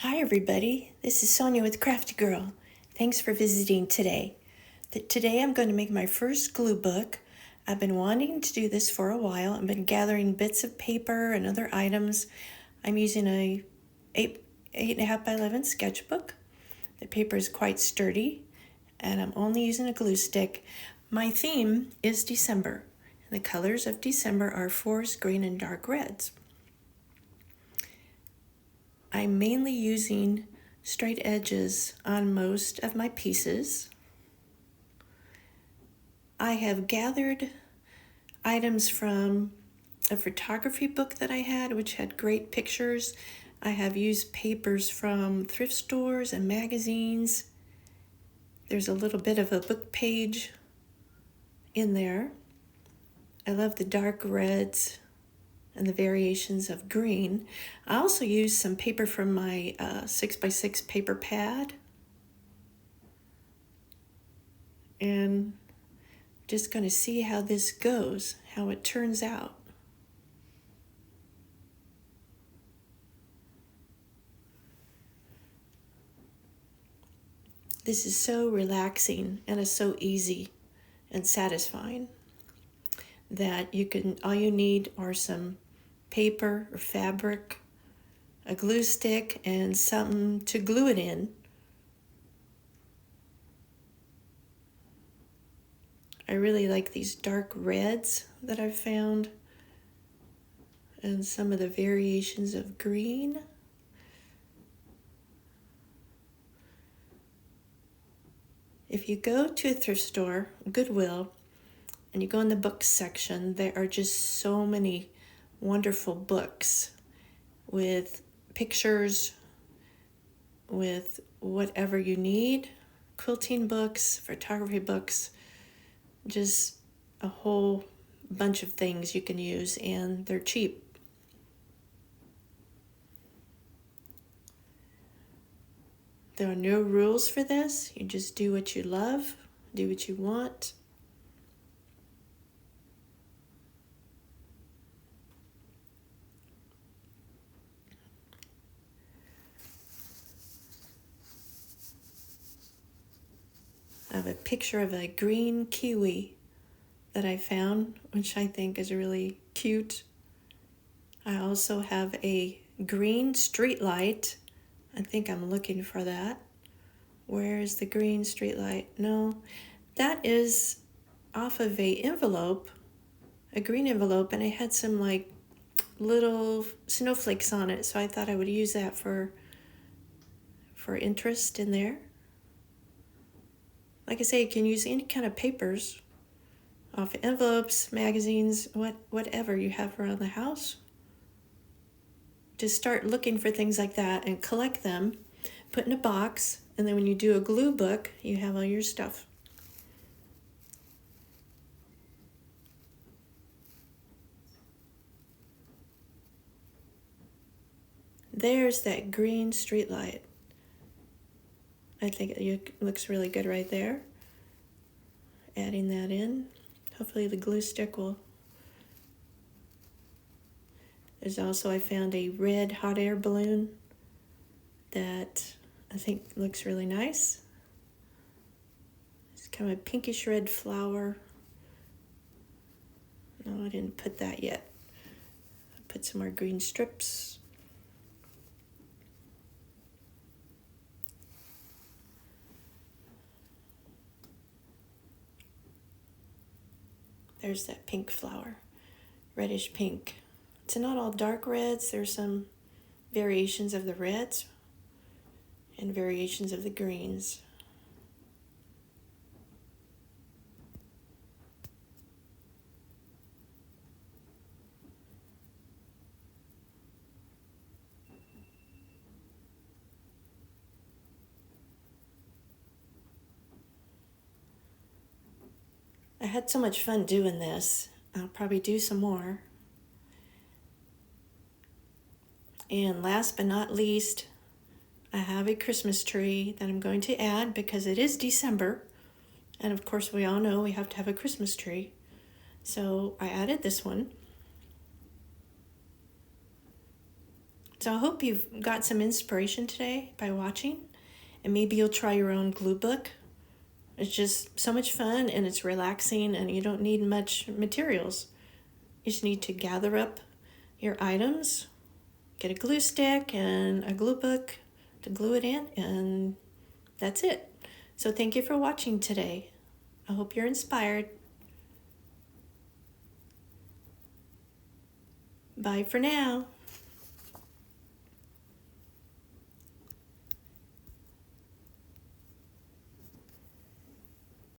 Hi everybody, this is Sonia with Crafty Girl. Thanks for visiting today. Today I'm going to make my first glue book. I've been wanting to do this for a while. I've been gathering bits of paper and other items. I'm using a 8.5 by 11 sketchbook. The paper is quite sturdy and I'm only using a glue stick. My theme is December. The colors of December are forest green and dark reds. I'm mainly using straight edges on most of my pieces. I have gathered items from a photography book that I had, which had great pictures. I have used papers from thrift stores and magazines. There's a little bit of a book page in there. I love the dark reds and the variations of green. I also used some paper from my 6x6 paper pad. And just going to see how this goes, how it turns out. This is so relaxing and it's so easy and satisfying that all you need are some paper or fabric, a glue stick, and something to glue it in. I really like these dark reds that I've found and some of the variations of green. If you go to a thrift store, Goodwill, and you go in the books section, there are just so many wonderful books with pictures, with whatever you need, quilting books, photography books, just a whole bunch of things you can use, and they're cheap. There are no rules for this. You just do what you love, do what you want. I have a picture of a green kiwi that I found, which I think is really cute. I also have a green street light. I think I'm looking for that. Where is the green street light? No, that is off of a envelope, a green envelope, and it had some like little snowflakes on it, so I thought I would use that for interest in there. Like I say, you can use any kind of papers off envelopes, magazines, whatever you have around the house. Just start looking for things like that and collect them, put in a box, and then when you do a glue book, you have all your stuff. There's that green street light. I think it looks really good right there. Adding that in. Hopefully the glue stick will. There's also, I found a red hot air balloon that I think looks really nice. It's kind of a pinkish red flower. No, I didn't put that yet. I put some more green strips. There's that pink flower, reddish pink. It's not all dark reds. There's some variations of the reds and variations of the greens. I had so much fun doing this. I'll probably do some more. And last but not least, I have a Christmas tree that I'm going to add because it is December. And of course, we all know we have to have a Christmas tree. So I added this one. So I hope you've got some inspiration today by watching, and maybe you'll try your own glue book. It's just so much fun and it's relaxing, and you don't need much materials. You just need to gather up your items, get a glue stick and a glue book to glue it in, and that's it. So thank you for watching today. I hope you're inspired. Bye for now.